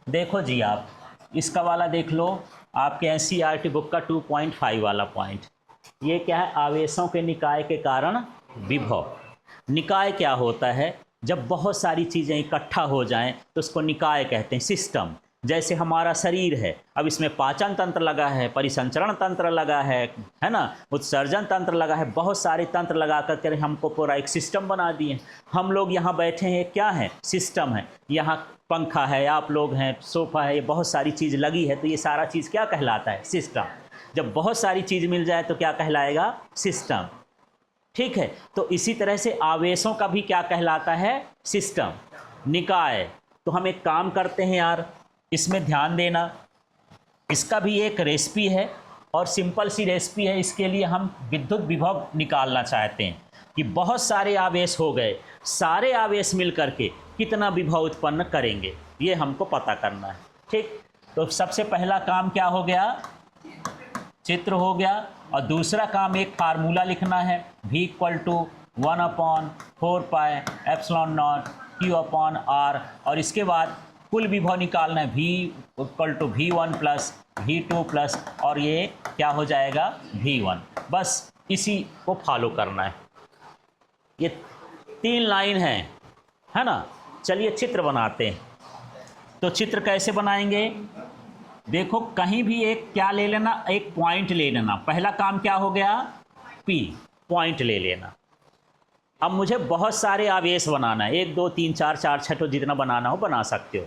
देखो जी, आप इसका वाला देख लो, आपके एनसीईआरटी बुक का 2.5 वाला पॉइंट। ये क्या है? आवेशों के निकाय के कारण विभव। निकाय क्या होता है? जब बहुत सारी चीज़ें इकट्ठा हो जाएं तो उसको निकाय कहते हैं। सिस्टम, जैसे हमारा शरीर है, अब इसमें पाचन तंत्र लगा है, परिसंचरण तंत्र लगा है ना, उत्सर्जन तंत्र लगा है, बहुत सारे तंत्र लगा कर हमको पूरा एक सिस्टम बना दिए। हम लोग यहाँ बैठे हैं, क्या है? सिस्टम है। यहाँ पंखा है, आप लोग हैं, सोफा है, ये बहुत सारी चीज़ लगी है, तो ये सारा चीज़ क्या कहलाता है? सिस्टम। जब बहुत सारी चीज़ मिल जाए तो क्या कहलाएगा? सिस्टम। ठीक है, तो इसी तरह से आवेशों का भी क्या कहलाता है? सिस्टम। निकाय। तो हम एक काम करते हैं यार, इसमें ध्यान देना, इसका भी एक रेसिपी है और सिंपल सी रेसिपी है। इसके लिए हम विद्युत विभव निकालना चाहते हैं कि बहुत सारे आवेश हो गए, सारे आवेश मिल करके कितना विभव उत्पन्न करेंगे, ये हमको पता करना है। ठीक, तो सबसे पहला काम क्या हो गया? चित्र हो गया। और दूसरा काम एक फार्मूला लिखना है, V = 1/4πε0 Q/R। और इसके बाद कुल विभव निकालना है, V = V1 + V2 + और ये क्या हो जाएगा? V1। बस इसी को फॉलो करना है। ये 3 लाइन है ना। चलिए चित्र बनाते हैं। तो चित्र कैसे बनाएंगे? देखो, कहीं भी एक क्या ले लेना, एक पॉइंट ले लेना। पहला काम क्या हो गया? P, पॉइंट ले लेना। अब मुझे बहुत सारे आवेश बनाना है, 1 2 3 4 4 6 जितना बनाना हो बना सकते हो।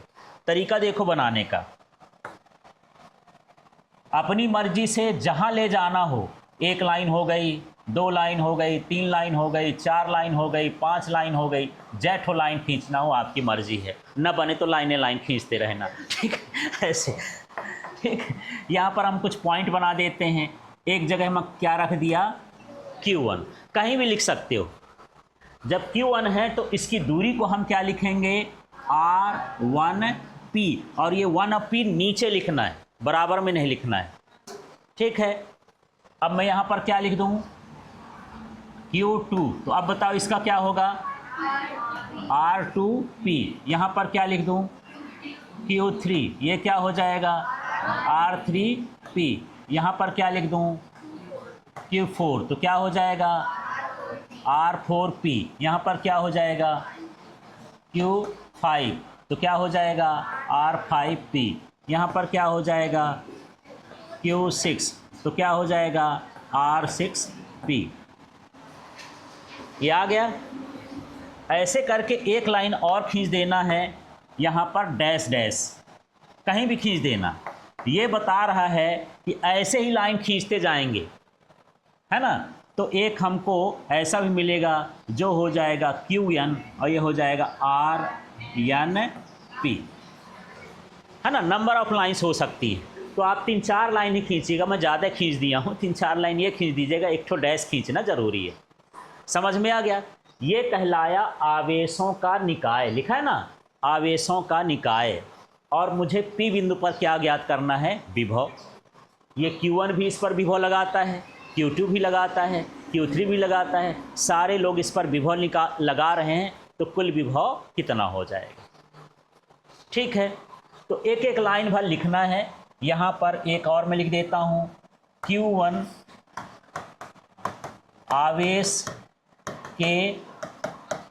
तरीका देखो बनाने का, अपनी मर्जी से जहां ले जाना हो। 1 लाइन हो गई, 2 लाइन हो गई, 3 लाइन हो गई, 4 लाइन हो गई, 5 लाइन हो गई, जैठो लाइन खींचना हो आपकी मर्जी है, न बने तो लाइन खींचते रहना। ठीक है, ऐसे। ठीक, यहाँ पर हम कुछ पॉइंट बना देते हैं। एक जगह हम क्या रख दिया? Q1। कहीं भी लिख सकते हो। जब Q1 है तो इसकी दूरी को हम क्या लिखेंगे? R1P। और ये 1P नीचे लिखना है, बराबर में नहीं लिखना है। ठीक है, अब मैं यहाँ पर क्या लिख दूँ? Q2। तो अब बताओ इसका क्या होगा? R2P। यहाँ पर क्या लिख दूँ? Q3। ये क्या हो जाएगा? R3P। यहाँ पर क्या लिख दूँ? Q4। तो क्या हो जाएगा? R4P। यहाँ पर क्या हो जाएगा? Q5। तो क्या हो जाएगा? R5P। यहाँ पर क्या हो जाएगा? Q6। तो क्या हो जाएगा? R6P। ये आ गया। ऐसे करके एक लाइन और खींच देना है, यहाँ पर डैश डैश कहीं भी खींच देना। ये बता रहा है कि ऐसे ही लाइन खींचते जाएंगे, है ना। तो एक हमको ऐसा भी मिलेगा जो हो जाएगा Qn और ये हो जाएगा RNP, है ना। नंबर ऑफ लाइन्स हो सकती है, तो आप 3-4 लाइन ही खींचिएगा। मैं ज़्यादा खींच दिया हूँ, 3-4 लाइन ये खींच दीजिएगा। एक ठो डैश खींचना ज़रूरी है। समझ में आ गया? ये कहलाया आवेशों का निकाय। लिखा है ना, आवेशों का निकाय। और मुझे P बिंदु पर क्या ज्ञात करना है? विभव। ये Q1 भी इस पर विभव लगाता है, Q2 भी लगाता है, Q3 भी लगाता है। सारे लोग इस पर विभव लगा रहे हैं, तो कुल विभव कितना हो जाएगा? ठीक है, तो एक एक लाइन भर लिखना है। यहाँ पर एक और मैं लिख देता हूँ, Q1 आवेश के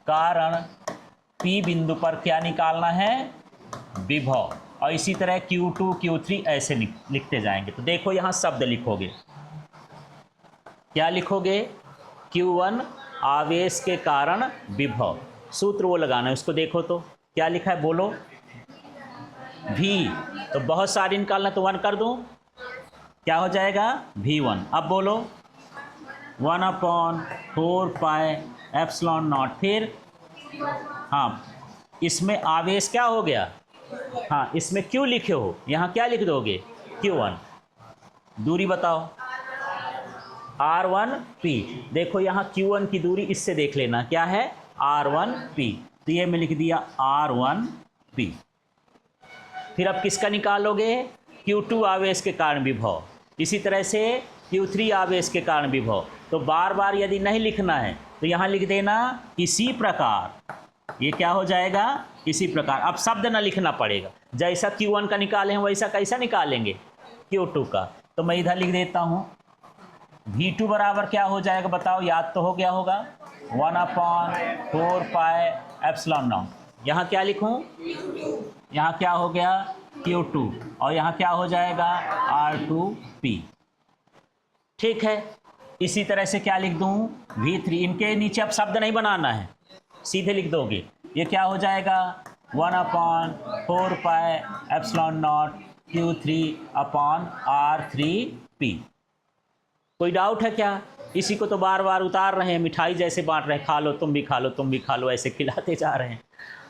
कारण P बिंदु पर क्या निकालना है? विभव। और इसी तरह Q2 Q3 ऐसे लिखते जाएंगे। तो देखो यहाँ शब्द लिखोगे, क्या लिखोगे? Q1 आवेश के कारण विभव। सूत्र वो लगाना है, उसको देखो तो क्या लिखा है, बोलो। V, तो बहुत सारी निकालना, तो 1 कर दूं, क्या हो जाएगा? V1। अब बोलो 1/4πε0। फिर हाँ, इसमें आवेश क्या हो गया? हाँ, इसमें Q लिखे हो, यहाँ क्या लिख दोगे? Q1। दूरी बताओ, R1P। देखो यहाँ Q1 की दूरी इससे देख लेना, क्या है? R1P। तो ये मैं लिख दिया R1P। फिर अब किसका निकालोगे? Q2 आवेश के कारण विभव। इसी तरह से Q3 आवेश के कारण विभव। तो बार बार यदि नहीं लिखना है तो यहाँ लिख देना, इसी प्रकार ये क्या हो जाएगा इसी प्रकार। अब शब्द ना लिखना पड़ेगा, जैसा Q1 का निकाले हैं वैसा कैसा निकालेंगे Q2 का। तो मैं इधर लिख देता हूँ V2 बराबर क्या हो जाएगा बताओ, याद तो हो गया होगा 1/4 पाई एप्सिलॉन नॉट। यहाँ क्या लिखूँ, यहाँ क्या हो गया Q2 और यहाँ क्या हो जाएगा R2P। ठीक है, इसी तरह से क्या लिख दूँ V3, इनके नीचे अब शब्द नहीं बनाना है, सीधे लिख दोगे। ये क्या हो जाएगा 1/4 पाई एप्सिलॉन नॉट Q3/R3P। कोई डाउट है क्या? इसी को तो बार बार उतार रहे हैं, मिठाई जैसे बांट रहे हैं, खा लो तुम भी खा लो तुम भी खा लो, ऐसे खिलाते जा रहे हैं।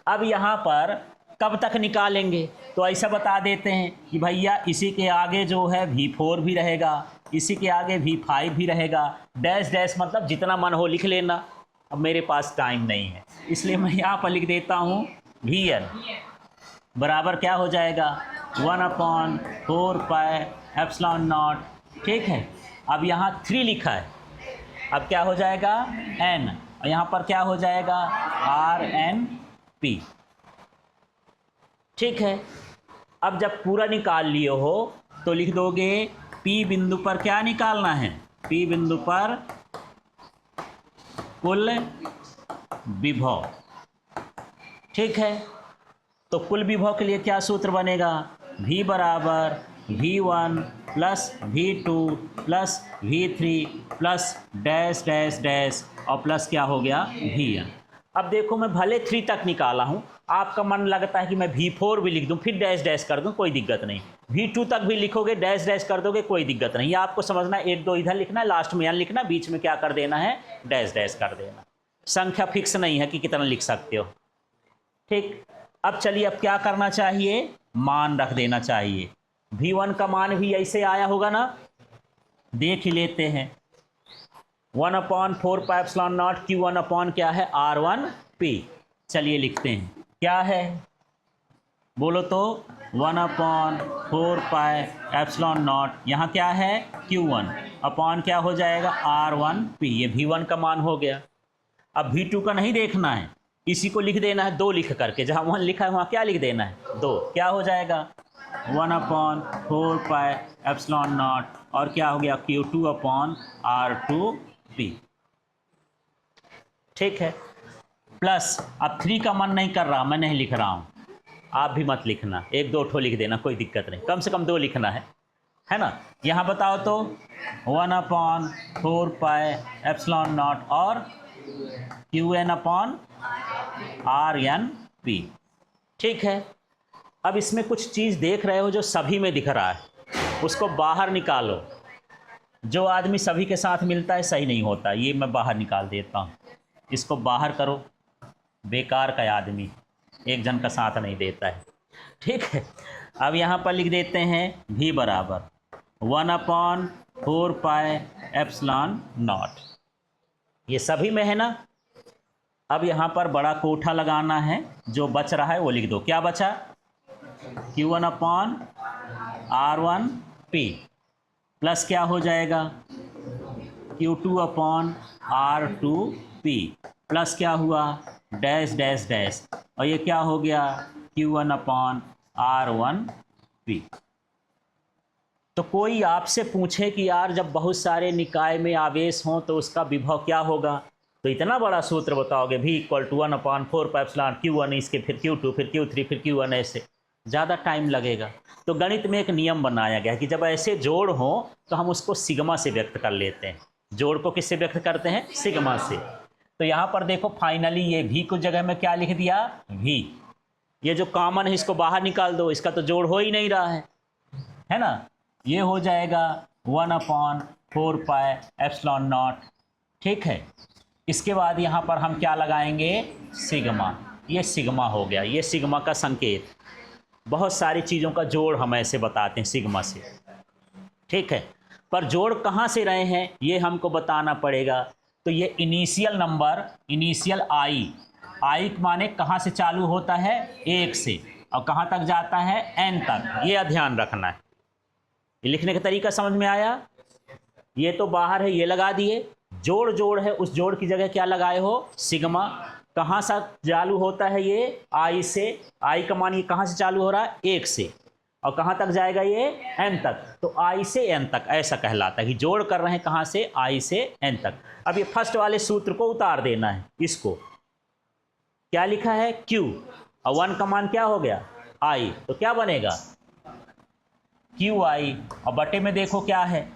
अब यहाँ पर कब तक निकालेंगे, तो ऐसा बता देते हैं कि भैया इसी के आगे जो है V4 भी रहेगा, इसी के आगे V5 भी रहेगा, डैश डैश मतलब जितना मन हो लिख लेना। अब मेरे पास टाइम नहीं है इसलिए मैं यहाँ पर लिख देता हूँ Vn बराबर क्या हो जाएगा 1/4 पाई एप्सिलॉन नॉट। ठीक है, अब यहाँ 3 लिखा है, अब क्या हो जाएगा n, और यहाँ पर क्या हो जाएगा RnP। ठीक है, अब जब पूरा निकाल लिए हो तो लिख दोगे P बिंदु पर क्या निकालना है, P बिंदु पर कुल विभव। ठीक है, तो कुल विभव के लिए क्या सूत्र बनेगा, V बराबर V1 plus V2 plus V3 plus dash dash dash और प्लस क्या हो गया Vn। अब देखो मैं भले 3 तक निकाला हूँ, आपका मन लगता है कि मैं V4 भी लिख दूँ फिर डैश डैश कर दूँ, कोई दिक्कत नहीं। V2 तक भी लिखोगे डैश डैश कर दोगे, कोई दिक्कत नहीं। ये आपको समझना है, 1 2 इधर लिखना है, लास्ट में n लिखना, बीच में क्या कर देना है डैश डैश कर देना। संख्या फिक्स नहीं है कि कितना लिख सकते हो। ठीक, अब चलिए अब क्या करना चाहिए, मान रख देना चाहिए। V1 का मान भी ऐसे आया होगा ना, देख ही लेते हैं 1/4 pi epsilon not Q1 upon क्या है R1P। चलिए लिखते हैं क्या है, बोलो तो 1/4 पाई एप्सिलॉन नॉट, यहाँ क्या है Q1 अपॉन क्या हो जाएगा R1P। ये V1 का मान हो गया। अब V2 का नहीं देखना है, इसी को लिख देना है 2 लिख करके, जहाँ 1 लिखा है वहाँ क्या लिख देना है 2। क्या हो जाएगा 1/4 पाई एप्सिलॉन नॉट और क्या हो गया Q2/R2P। ठीक है, प्लस अब 3 का मन नहीं कर रहा, मैं नहीं लिख रहा हूँ, आप भी मत लिखना, 1 2 ठो लिख देना, कोई दिक्कत नहीं, कम से कम 2 लिखना है ना। यहाँ बताओ तो 1/4 पाई एप्सिलॉन नॉट और Qn/RnP। ठीक है, अब इसमें कुछ चीज़ देख रहे हो जो सभी में दिख रहा है, उसको बाहर निकालो। जो आदमी सभी के साथ मिलता है सही नहीं होता, ये मैं बाहर निकाल देता हूँ, इसको बाहर करो। बेकार का आदमी एक जन का साथ नहीं देता है। ठीक है, अब यहाँ पर लिख देते हैं V बराबर 1/4 पाई एप्सिलॉन नॉट, ये सभी में है ना। अब यहाँ पर बड़ा कोठा लगाना है, जो बच रहा है वो लिख दो। क्या बचा Q1/R1P प्लस क्या हो जाएगा Q2/R2P प्लस क्या हुआ डैश डैश डैश, और ये क्या हो गया Q1/R1P। तो कोई आपसे पूछे कि यार जब बहुत सारे निकाय में आवेश हों तो उसका विभव क्या होगा, तो इतना बड़ा सूत्र बताओगे V = 1/4 पाई एप्सिलॉन Q1, इसके फिर Q2 फिर Q3 फिर Q1, ऐसे ज़्यादा टाइम लगेगा। तो गणित में एक नियम बनाया गया है कि जब ऐसे जोड़ हो तो हम उसको सिग्मा से व्यक्त कर लेते हैं। जोड़ को किससे व्यक्त करते हैं, सिग्मा से। तो यहाँ पर देखो फाइनली ये V को जगह में क्या लिख दिया V, ये जो कॉमन है इसको बाहर निकाल दो, इसका तो जोड़ हो ही नहीं रहा है ना। ये हो जाएगा 1/4 पाई एप्सिलॉन नॉट। ठीक है, इसके बाद यहाँ पर हम क्या लगाएंगे सिग्मा, ये सिग्मा हो गया, ये सिग्मा का संकेत। बहुत सारी चीज़ों का जोड़ हम ऐसे बताते हैं सिग्मा से। ठीक है, पर जोड़ कहाँ से रहे हैं ये हमको बताना पड़ेगा। तो ये इनिशियल नंबर, इनिशियल आई माने कहाँ से चालू होता है 1 से, और कहाँ तक जाता है n तक, ये ध्यान रखना है। ये लिखने का तरीका समझ में आया। ये तो बाहर है, ये लगा दिए। जोड़ है, उस जोड़ की जगह क्या लगाए हो सिग्मा। कहाँ से चालू होता है ये, आई से, आई का मान ये कहाँ से चालू हो रहा है, 1 से, और कहाँ तक जाएगा ये, n तक, तो आई से n तक ऐसा कहलाता है कि जोड़ कर रहे हैं कहाँ से, आई से n तक। अब ये फर्स्ट वाले सूत्र को उतार देना है, इसको क्या लिखा है, q, और 1 का मान क्या हो गया, i, तो क्या बनेगा, क्यू आई, और बटे में देखो क्या है,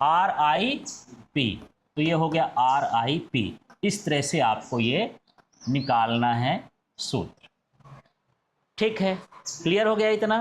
आर आई पी, तो ये हो गया आर आई पी। इस तरह से आपको ये निकालना है सूत्र। ठीक है, क्लियर हो गया इतना।